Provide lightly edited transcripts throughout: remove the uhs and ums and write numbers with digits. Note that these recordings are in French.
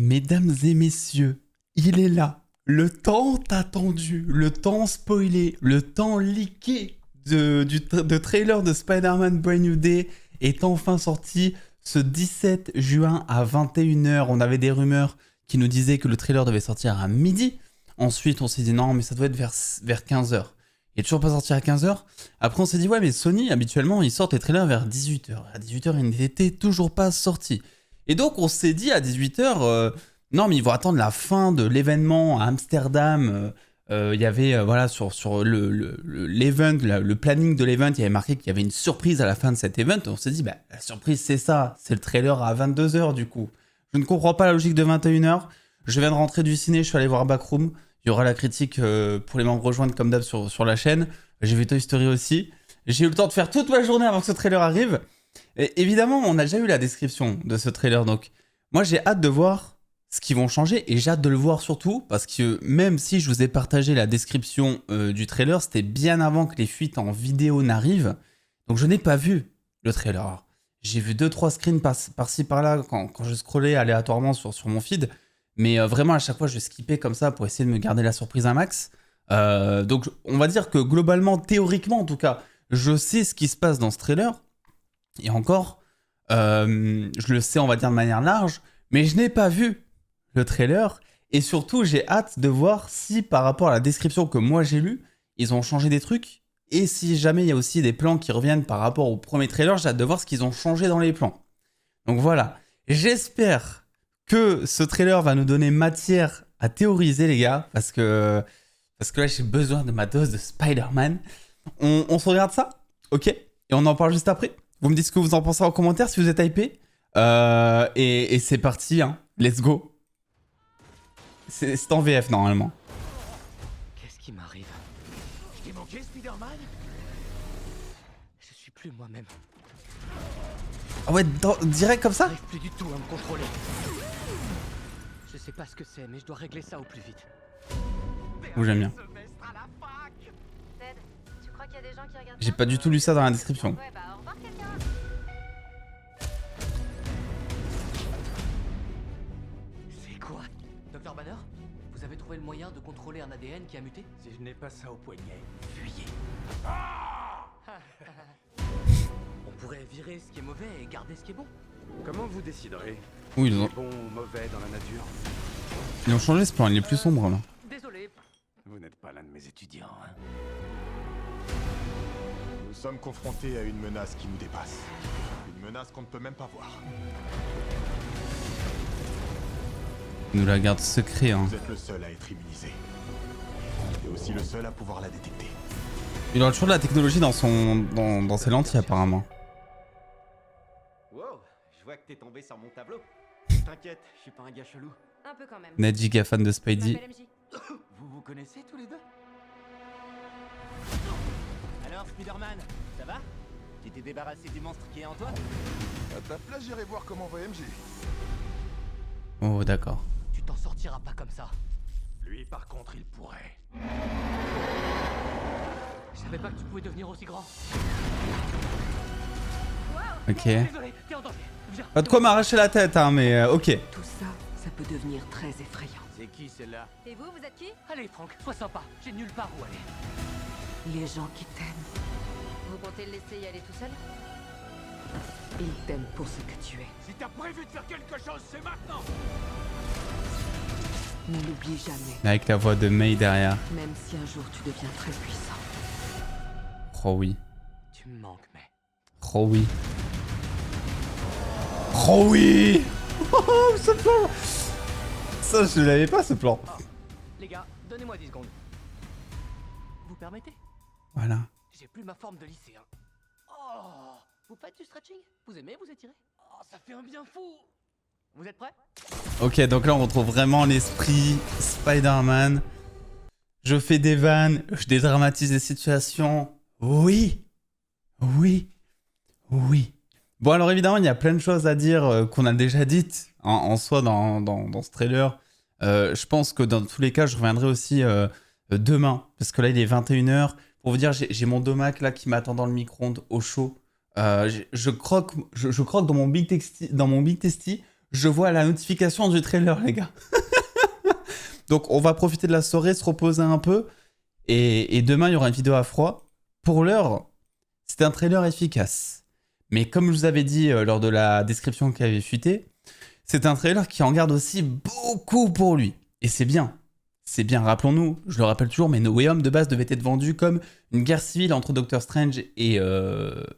Mesdames et messieurs, il est là. Le temps attendu, le temps spoilé, le temps leaké de trailer de Spider-Man Brand New Day est enfin sorti ce 17 juin à 21h. On avait des rumeurs qui nous disaient que le trailer devait sortir à midi. Ensuite, on s'est dit non, mais ça doit être vers 15h. Il n'est toujours pas sorti à 15h. Après, on s'est dit ouais, mais Sony, habituellement, ils sortent les trailers vers 18h. À 18h, il n'était toujours pas sorti. Et donc, on s'est dit à 18h, non, mais ils vont attendre la fin de l'événement à Amsterdam. Il y avait, voilà, sur l'event, le planning de l'event, il y avait marqué qu'il y avait une surprise à la fin de cet event. On s'est dit, bah, la surprise, c'est ça. C'est le trailer à 22h, du coup. Je ne comprends pas la logique de 21h. Je viens de rentrer du ciné, je suis allé voir Backroom. Il y aura la critique pour les membres rejoindre comme d'hab sur la chaîne. J'ai vu Toy Story aussi. J'ai eu le temps de faire toute ma journée avant que ce trailer arrive. Et évidemment, on a déjà eu la description de ce trailer. Donc, moi, j'ai hâte de voir ce qu'ils vont changer. Et j'ai hâte de le voir surtout parce que même si je vous ai partagé la description du trailer, c'était bien avant que les fuites en vidéo n'arrivent. Donc, je n'ai pas vu le trailer. J'ai vu 2-3 screens par-ci par-là quand je scrollais aléatoirement sur mon feed. Mais vraiment, à chaque fois, je skippais comme ça pour essayer de me garder la surprise un max. Donc, on va dire que globalement, théoriquement en tout cas, je sais ce qui se passe dans ce trailer. Et encore, je le sais, on va dire de manière large, mais je n'ai pas vu le trailer. Et surtout, j'ai hâte de voir si, par rapport à la description que moi j'ai lue, ils ont changé des trucs. Et si jamais il y a aussi des plans qui reviennent par rapport au premier trailer, j'ai hâte de voir ce qu'ils ont changé dans les plans. Donc voilà, j'espère que ce trailer va nous donner matière à théoriser, les gars, parce que là, j'ai besoin de ma dose de Spider-Man. On se regarde ça, ok? Et on en parle juste après. Vous me dites ce que vous en pensez en commentaire si vous êtes hypé. Et c'est parti, hein. Let's go. C'est en VF normalement. Qu'est-ce qui m'arrive? Je t'ai manqué, Spider-Man? Je suis plus moi-même. Ah ouais, direct comme ça? J'arrive plus du tout à me contrôler. Je sais pas ce que c'est, mais je dois régler ça au plus vite. Ou j'aime bien. Ted, tu crois qu'il y a des gens qui regardent J'ai pas du tout lu ça dans la description. Ouais, bah au revoir quelqu'un. C'est quoi? Docteur Banner? Vous avez trouvé le moyen de contrôler un ADN qui a muté? Si je n'ai pas ça au poignet, Fuyez. On pourrait virer ce qui est mauvais et garder ce qui est bon. comment vous déciderez? Oui, Ce ils qui ont, est bon ou mauvais dans la nature? ils ont changé ce plan, il est plus sombre là. Désolé. Vous n'êtes pas l'un de mes étudiants, hein? Nous sommes confrontés à une menace qui nous dépasse. Une menace qu'on ne peut même pas voir. Ils nous la gardent secret, hein. Vous êtes le seul à être immunisé. Et aussi le seul à pouvoir la détecter. Il aura toujours de la technologie dans ses lentilles apparemment. Wow, je vois que t'es tombé sur mon tableau. T'inquiète, je suis pas un gars chelou. Un peu quand même. Ned giga fan de Je Spidey. m'appelle MJ. Vous vous connaissez tous les deux? Alors, Spider-Man, ça va? Tu t'es débarrassé du monstre qui est en toi? À ta place, j'irai voir comment va MJ. Oh d'accord. Tu t'en sortiras pas comme ça. Lui, par contre, il pourrait. Je savais pas que tu pouvais devenir aussi grand. Ok. Désolé, t'es en danger. Viens. Pas de quoi m'arracher la tête, hein, mais ok. Tout ça, ça peut devenir très effrayant. C'est qui celle-là? Et vous êtes qui? Allez, Franck, sois sympa. J'ai nulle part où aller. Les gens qui t'aiment, Vous comptez le laisser y aller tout seul? ils t'aiment pour ce que tu es. Si t'as prévu de faire quelque chose, c'est maintenant! Ne l'oublie jamais, Avec la voix de May derrière. même si un jour tu deviens très puissant. Oh oui. Tu me manques, mais... Oh oui. Oh oui. Oh, ce plan. Ça, je l'avais pas, ce plan. Les gars, donnez-moi 10 secondes. Vous permettez? Voilà. J'ai plus ma forme de lycéen. Oh! Vous faites du stretching? Vous aimez vous étirer? Oh, ça fait un bien fou! Vous êtes prêts? Ok, donc là, on retrouve vraiment l'esprit Spider-Man. Je fais des vannes, je dédramatise les situations. Oui. Oui. Oui. Bon, alors évidemment, il y a plein de choses à dire qu'on a déjà dites en soi dans ce trailer. Je pense que dans tous les cas, je reviendrai aussi demain, parce que là, il est 21h. Pour vous dire, j'ai mon domac là qui m'attend dans le micro-ondes au chaud. Je croque dans mon Big Tasty. je vois la notification du trailer, les gars. Donc, on va profiter de la soirée, se reposer un peu. Et demain, il y aura une vidéo à froid. Pour l'heure, c'était un trailer efficace. Mais comme je vous avais dit lors de la description qui avait fuité, c'est un trailer qui en garde aussi beaucoup pour lui. Et c'est bien. C'est bien, rappelons-nous, je le rappelle toujours, mais No Way Home de base devait être vendu comme une guerre civile entre Doctor Strange et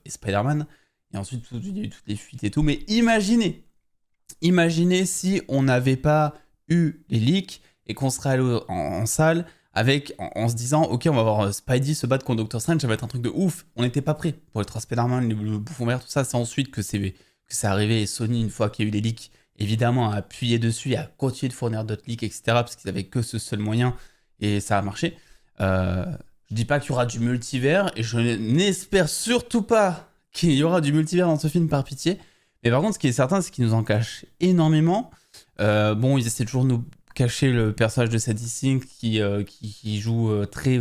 Spider-Man. Et ensuite, il y a eu toutes les fuites et tout. Mais imaginez si on n'avait pas eu les leaks et qu'on serait allé en salle en se disant, ok, on va voir Spidey se battre contre Doctor Strange, ça va être un truc de ouf. On n'était pas prêt pour les 3 Spider-Man, le bouffon vert, tout ça. C'est ensuite que c'est arrivé et Sony, une fois qu'il y a eu les leaks, évidemment, a appuyé dessus et a continué de fournir d'autres leaks, etc. Parce qu'ils n'avaient que ce seul moyen et ça a marché. Je dis pas qu'il y aura du multivers et je n'espère surtout pas qu'il y aura du multivers dans ce film, par pitié. Mais par contre, ce qui est certain, c'est qu'ils nous en cachent énormément. Bon, ils essaient toujours de nous cacher le personnage de Sadie Sink qui joue très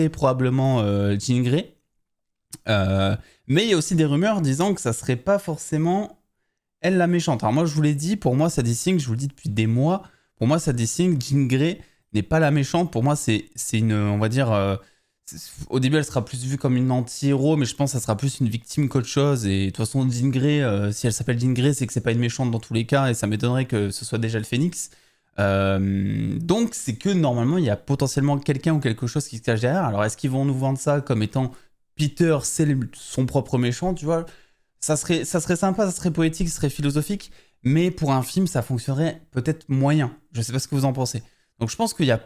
probablement Jean Grey. Mais il y a aussi des rumeurs disant que ça serait pas forcément elle la méchante. Alors moi, je vous l'ai dit, pour moi, Sadie Sink, je vous le dis depuis des mois, pour moi, Sadie Sink, Jean Grey n'est pas la méchante. Pour moi, c'est une, on va dire, au début, elle sera plus vue comme une anti-héros, mais je pense que ça sera plus une victime qu'autre chose. Et de toute façon, Jean Grey, si elle s'appelle Jean Grey, c'est que c'est pas une méchante dans tous les cas, et ça m'étonnerait que ce soit déjà le Phénix. Donc, c'est que normalement, il y a potentiellement quelqu'un ou quelque chose qui se cache derrière. Alors, est-ce qu'ils vont nous vendre ça comme étant Peter, c'est son propre méchant, tu vois? Ça serait sympa, ça serait poétique, ça serait philosophique, mais pour un film, ça fonctionnerait peut-être moyen. Je sais pas ce que vous en pensez. Donc je pense qu'il y a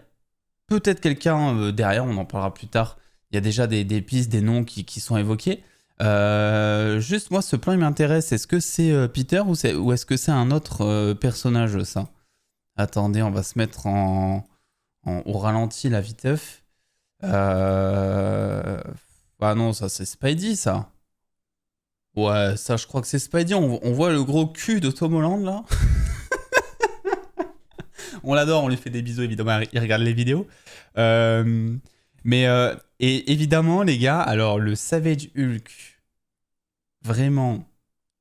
peut-être quelqu'un derrière, on en parlera plus tard. Il y a déjà des pistes, des noms qui sont évoqués. Juste, moi, ce plan, il m'intéresse. Est-ce que c'est Peter ou est-ce que c'est un autre personnage, ça? Attendez, on va se mettre au ralenti, la viteuf. Ah non, ça, c'est Spidey, ça. Ouais, ça, je crois que c'est Spidey. On voit le gros cul de Tom Holland, là. On l'adore, on lui fait des bisous, évidemment. Il regarde les vidéos. Et évidemment, les gars, alors, le Savage Hulk, vraiment,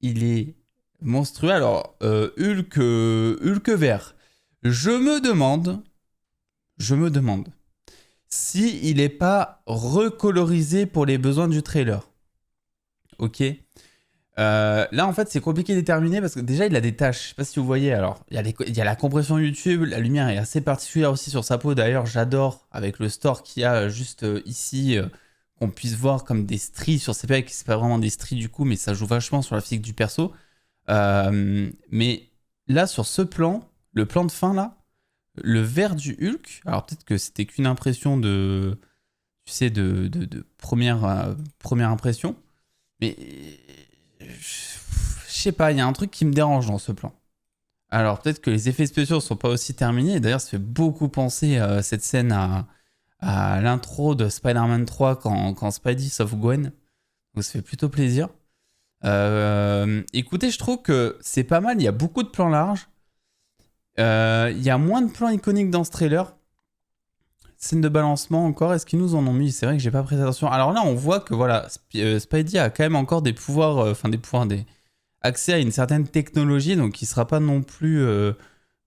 il est monstrueux. Alors, Hulk vert. Je me demande si il n'est pas recolorisé pour les besoins du trailer. Ok. Là, en fait, c'est compliqué de déterminer parce que déjà, il a des taches. Je sais pas si vous voyez. Alors, il y a la compression YouTube. La lumière est assez particulière aussi sur sa peau. D'ailleurs, j'adore avec le store qu'il y a juste ici, qu'on puisse voir comme des stries sur ses pecs. C'est pas vraiment des stries du coup, mais ça joue vachement sur la physique du perso. Mais là, sur ce plan, le plan de fin là, le vert du Hulk. Alors peut-être que c'était qu'une impression de première impression. Mais je sais pas, il y a un truc qui me dérange dans ce plan. Alors peut-être que les effets spéciaux ne sont pas aussi terminés. D'ailleurs, ça fait beaucoup penser cette scène à l'intro de Spider-Man 3 quand Spidey sauve Gwen. Donc ça fait plutôt plaisir. Écoutez, je trouve que c'est pas mal. Il y a beaucoup de plans larges. Il y a moins de plans iconiques dans ce trailer. Scène de balancement encore, est-ce qu'ils nous en ont mis? C'est vrai que j'ai pas prêté attention. Alors là, on voit que voilà, Spidey a quand même encore des pouvoirs, accès à une certaine technologie, donc il sera pas non plus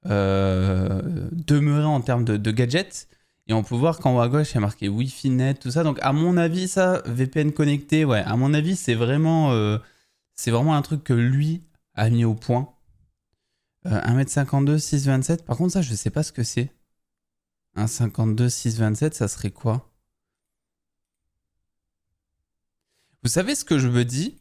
demeuré en termes de gadgets. Et on peut voir qu'en haut à gauche, il y a marqué Wi-Fi net, tout ça. Donc à mon avis, ça, VPN connecté, ouais, à mon avis, c'est vraiment un truc que lui a mis au point. 1m52, 6,27. Par contre, ça, je sais pas ce que c'est. 1,52, 6,27, ça serait quoi? Vous savez ce que je me dis?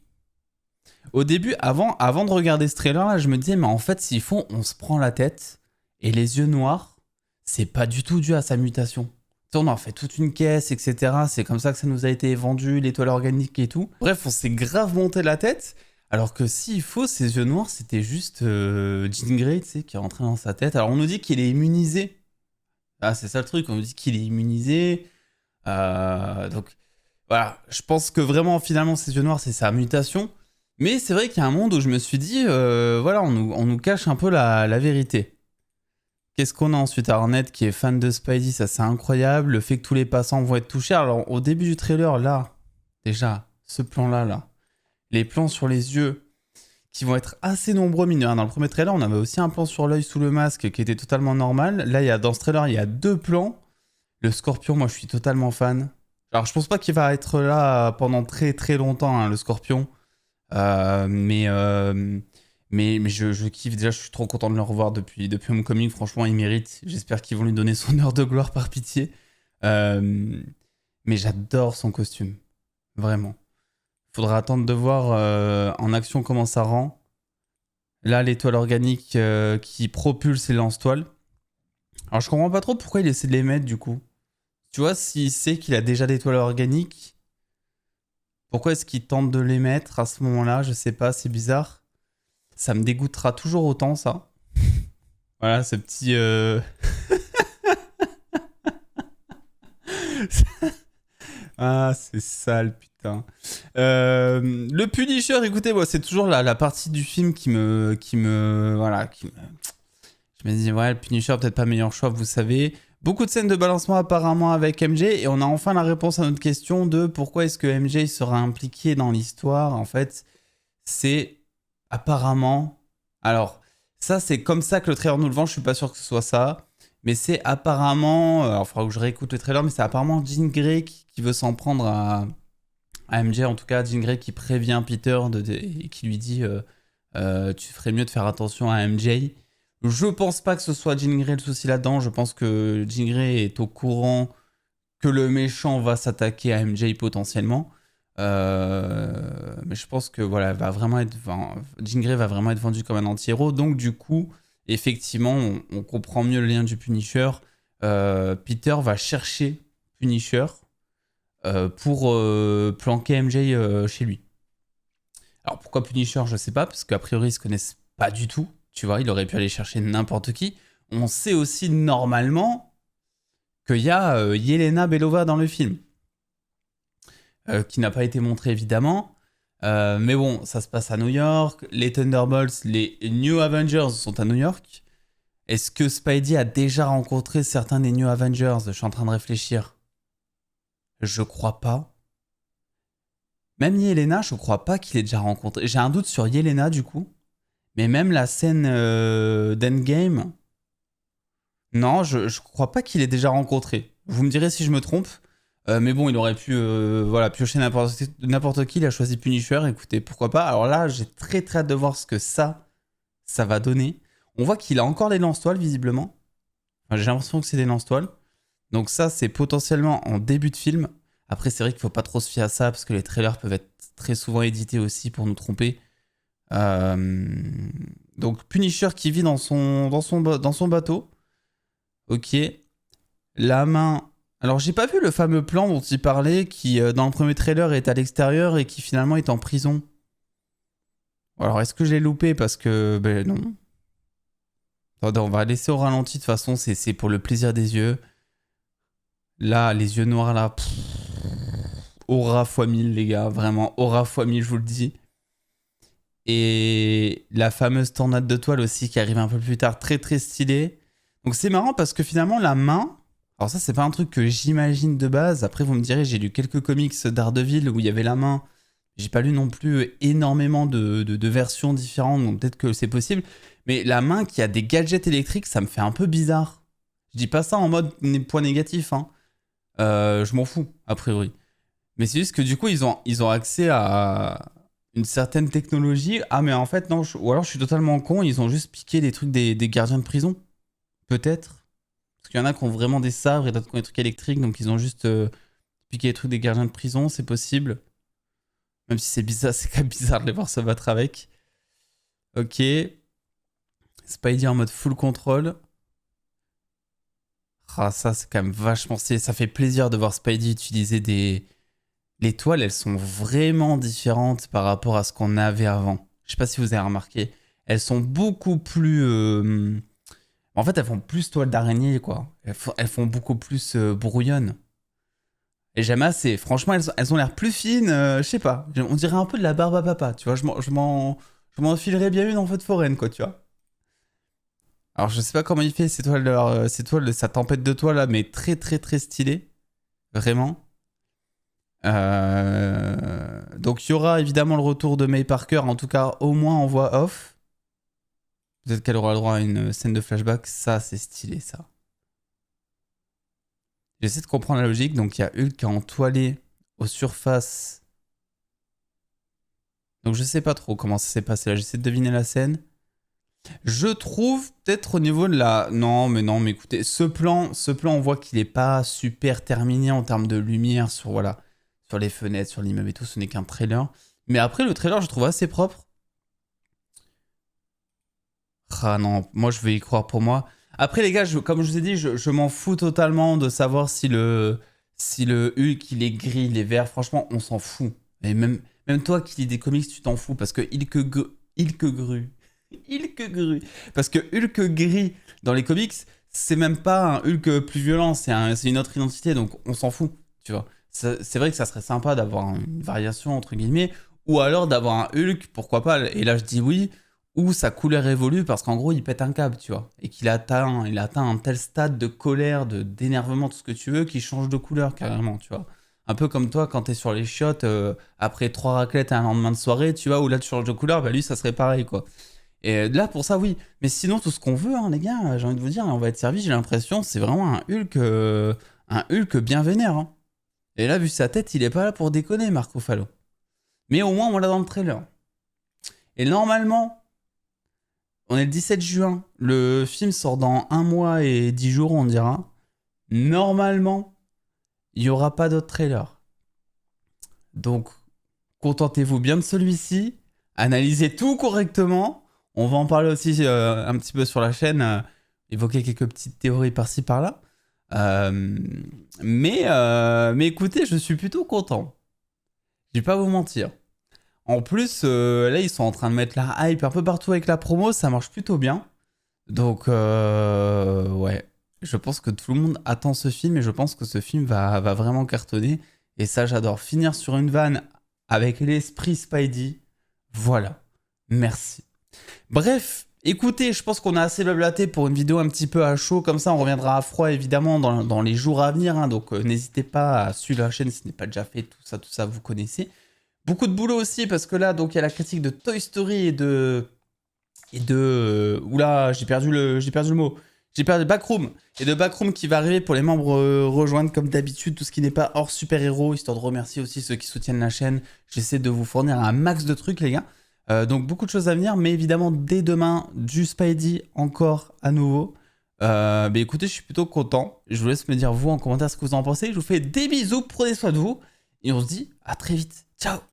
Au début, avant de regarder ce trailer-là, je me disais, mais en fait, s'ils font, on se prend la tête, et les yeux noirs, c'est pas du tout dû à sa mutation. On en fait toute une caisse, etc. C'est comme ça que ça nous a été vendu, l'étoile organique et tout. Bref, on s'est grave monté la tête. Alors que s'il faut, ces yeux noirs, c'était juste Jean Grey, tu sais, qui est rentré dans sa tête. Alors on nous dit qu'il est immunisé. Ah, c'est ça le truc, on nous dit qu'il est immunisé. Donc voilà, je pense que vraiment, finalement, ces yeux noirs, c'est sa mutation. Mais c'est vrai qu'il y a un monde où je me suis dit, voilà, on nous cache un peu la vérité. Qu'est-ce qu'on a ensuite? Arnett qui est fan de Spidey, ça c'est incroyable. Le fait que tous les passants vont être touchés. Alors au début du trailer, là, déjà, ce plan-là, là. Les plans sur les yeux qui vont être assez nombreux, mine de rien. Dans le premier trailer, on avait aussi un plan sur l'œil sous le masque qui était totalement normal. Là, dans ce trailer, il y a 2 plans. Le Scorpion, moi, je suis totalement fan. Alors, je pense pas qu'il va être là pendant très très longtemps, hein, le Scorpion. Mais je kiffe. Déjà, je suis trop content de le revoir depuis Homecoming. Franchement, il mérite. J'espère qu'ils vont lui donner son heure de gloire par pitié. Mais j'adore son costume. Vraiment. Faudra attendre de voir en action comment ça rend. Là, l'étoile organique qui propulse les lance-toiles. Alors, je comprends pas trop pourquoi il essaie de les mettre, du coup. Tu vois, s'il sait qu'il a déjà des toiles organiques, pourquoi est-ce qu'il tente de les mettre à ce moment-là? Je sais pas, c'est bizarre. Ça me dégoûtera toujours autant, ça. Voilà, ce petit... Ah, c'est sale, putain. Le Punisher, écoutez, moi, c'est toujours la partie du film qui me... Voilà, je me dis, ouais, le Punisher, peut-être pas meilleur choix, vous savez. Beaucoup de scènes de balancement apparemment avec MJ, et on a enfin la réponse à notre question de pourquoi est-ce que MJ sera impliqué dans l'histoire. En fait, c'est apparemment... Alors, ça, c'est comme ça que le trailer nous le vend, je suis pas sûr que ce soit ça. Mais c'est apparemment... Alors, il faudra que je réécoute le trailer, mais c'est apparemment Jean Grey qui veut s'en prendre à MJ. En tout cas, Jean Grey qui prévient Peter et qui lui dit tu ferais mieux de faire attention à MJ. Je pense pas que ce soit Jean Grey le souci là-dedans. Je pense que Jean Grey est au courant que le méchant va s'attaquer à MJ potentiellement. Mais je pense que voilà, Jean Grey va vraiment être vendu comme un anti-héros. Donc du coup, effectivement, on comprend mieux le lien du Punisher. Peter va chercher Punisher pour planquer MJ chez lui. Alors pourquoi Punisher, je sais pas, parce qu'a priori ils se connaissent pas du tout. Tu vois, il aurait pu aller chercher n'importe qui. On sait aussi normalement qu'il y a Yelena Belova dans le film. Qui n'a pas été montrée évidemment. Mais bon, ça se passe à New York. Les Thunderbolts, les New Avengers sont à New York. Est-ce que Spidey a déjà rencontré certains des New Avengers? Je suis en train de réfléchir. Je crois pas. Même Yelena, je crois pas qu'il ait déjà rencontré. J'ai un doute sur Yelena du coup. Mais même la scène d'Endgame, non, je crois pas qu'il ait déjà rencontré. Vous me direz si je me trompe. Mais bon, il aurait pu piocher n'importe qui. Il a choisi Punisher. Écoutez, pourquoi pas. Alors là, j'ai très très hâte de voir ce que ça va donner. On voit qu'il a encore les lance-toiles, visiblement. Enfin, j'ai l'impression que c'est des lance-toiles. Donc ça, c'est potentiellement en début de film. Après, c'est vrai qu'il faut pas trop se fier à ça, parce que les trailers peuvent être très souvent édités aussi pour nous tromper. Donc Punisher qui vit dans son bateau. Ok. La main... Alors j'ai pas vu le fameux plan dont il parlait, qui dans le premier trailer est à l'extérieur et qui finalement est en prison. Alors est-ce que je l'ai loupé parce que... Ben non. Attendez, on va laisser au ralenti, de toute façon c'est pour le plaisir des yeux. Là, les yeux noirs là... Aura x1000 les gars, vraiment aura x1000 je vous le dis. Et la fameuse tornade de toile aussi qui arrive un peu plus tard, très très stylée. Donc c'est marrant parce que finalement la main, alors ça c'est pas un truc que j'imagine de base, après vous me direz, j'ai lu quelques comics d'Ardeville où il y avait la main, j'ai pas lu non plus énormément de versions différentes, donc peut-être que c'est possible, mais la main qui a des gadgets électriques, ça me fait un peu bizarre. Je dis pas ça en mode point négatif, hein. Je m'en fous, a priori. Mais c'est juste que du coup ils ont accès à... une certaine technologie. Ah mais en fait non, ou alors je suis totalement con, ils ont juste piqué des trucs des gardiens de prison. Peut-être. Parce qu'il y en a qui ont vraiment des sabres et d'autres qui ont des trucs électriques, donc ils ont juste piqué les trucs des gardiens de prison, c'est possible. Même si c'est bizarre, c'est quand même bizarre de les voir se battre avec. Ok. Spidey en mode full control. Ah ça c'est quand même vachement stylé, ça fait plaisir de voir Spidey utiliser des... Les toiles, elles sont vraiment différentes par rapport à ce qu'on avait avant. Je sais pas si vous avez remarqué. Elles sont beaucoup plus... En fait, elles font plus toiles d'araignée, quoi. Elles font beaucoup plus brouillonnes. Et j'aime assez. Franchement, elles ont l'air plus fines. Je sais pas. On dirait un peu de la barbe à papa, tu vois. Je m'en filerais bien une en feu de foraine, quoi, tu vois. Alors, je sais pas comment il fait ces toiles, sa tempête de toile, là, mais très, très, très stylé. Vraiment. Donc il y aura évidemment le retour de May Parker, en tout cas au moins en voix off. Peut-être qu'elle aura le droit à une scène de flashback, ça c'est stylé ça. J'essaie de comprendre la logique, donc il y a Hulk qui est entoilé aux surfaces. Donc je sais pas trop comment ça s'est passé là, j'essaie de deviner la scène. Je trouve peut-être au niveau de la... Non mais écoutez, ce plan on voit qu'il est pas super terminé en termes de lumière sur, voilà, sur les fenêtres, sur l'immeuble et tout, ce n'est qu'un trailer. Mais après le trailer je trouve assez propre. Ah non, moi je vais y croire pour moi. Après les gars, comme je vous ai dit, je m'en fous totalement de savoir si le Hulk il est gris, il est vert, franchement on s'en fout. Et même toi qui lis des comics, tu t'en fous parce que parce que Hulk gris dans les comics, c'est même pas un Hulk plus violent, c'est une autre identité, donc on s'en fout, tu vois. C'est vrai que ça serait sympa d'avoir une variation entre guillemets, ou alors d'avoir un Hulk, pourquoi pas, et là je dis oui, où sa couleur évolue parce qu'en gros il pète un câble, tu vois, et qu'il atteint un tel stade de colère, d'énervement, tout ce que tu veux, qu'il change de couleur carrément, tu vois. Un peu comme toi quand t'es sur les chiottes après 3 raclettes à un lendemain de soirée, tu vois, où là tu changes de couleur, bah lui ça serait pareil quoi. Et là pour ça oui, mais sinon tout ce qu'on veut hein, les gars, j'ai envie de vous dire, on va être servi, j'ai l'impression, c'est vraiment un Hulk bien vénère. Hein. Et là vu sa tête, il est pas là pour déconner Mark Ruffalo. Mais au moins on l'a dans le trailer. Et normalement, on est le 17 juin, le film sort dans 1 mois et 10 jours on dira. Normalement, il n'y aura pas d'autre trailer. Donc, contentez-vous bien de celui-ci. Analysez tout correctement. On va en parler aussi un petit peu sur la chaîne. Évoquer quelques petites théories par-ci, par-là. Mais écoutez, je suis plutôt content. Je vais pas vous mentir. En plus, là, ils sont en train de mettre la hype un peu partout avec la promo. Ça marche plutôt bien. Donc, ouais. Je pense que tout le monde attend ce film et je pense que ce film va vraiment cartonner. Et ça, j'adore. Finir sur une vanne avec l'esprit Spidey. Voilà. Merci. Bref, écoutez, je pense qu'on a assez blablaté pour une vidéo un petit peu à chaud. Comme ça, on reviendra à froid, évidemment, dans les jours à venir. Hein. Donc, n'hésitez pas à suivre la chaîne si ce n'est pas déjà fait. Tout ça, vous connaissez. Beaucoup de boulot aussi, parce que là, donc, il y a la critique de Toy Story et de oula, j'ai perdu le mot. J'ai perdu Backroom. Et de Backroom qui va arriver pour les membres rejoindre comme d'habitude tout ce qui n'est pas hors super-héros, histoire de remercier aussi ceux qui soutiennent la chaîne. J'essaie de vous fournir un max de trucs les gars. Donc beaucoup de choses à venir, mais évidemment dès demain, du Spidey encore à nouveau. Écoutez, je suis plutôt content. Je vous laisse me dire vous en commentaire ce que vous en pensez. Je vous fais des bisous, prenez soin de vous. Et on se dit à très vite. Ciao.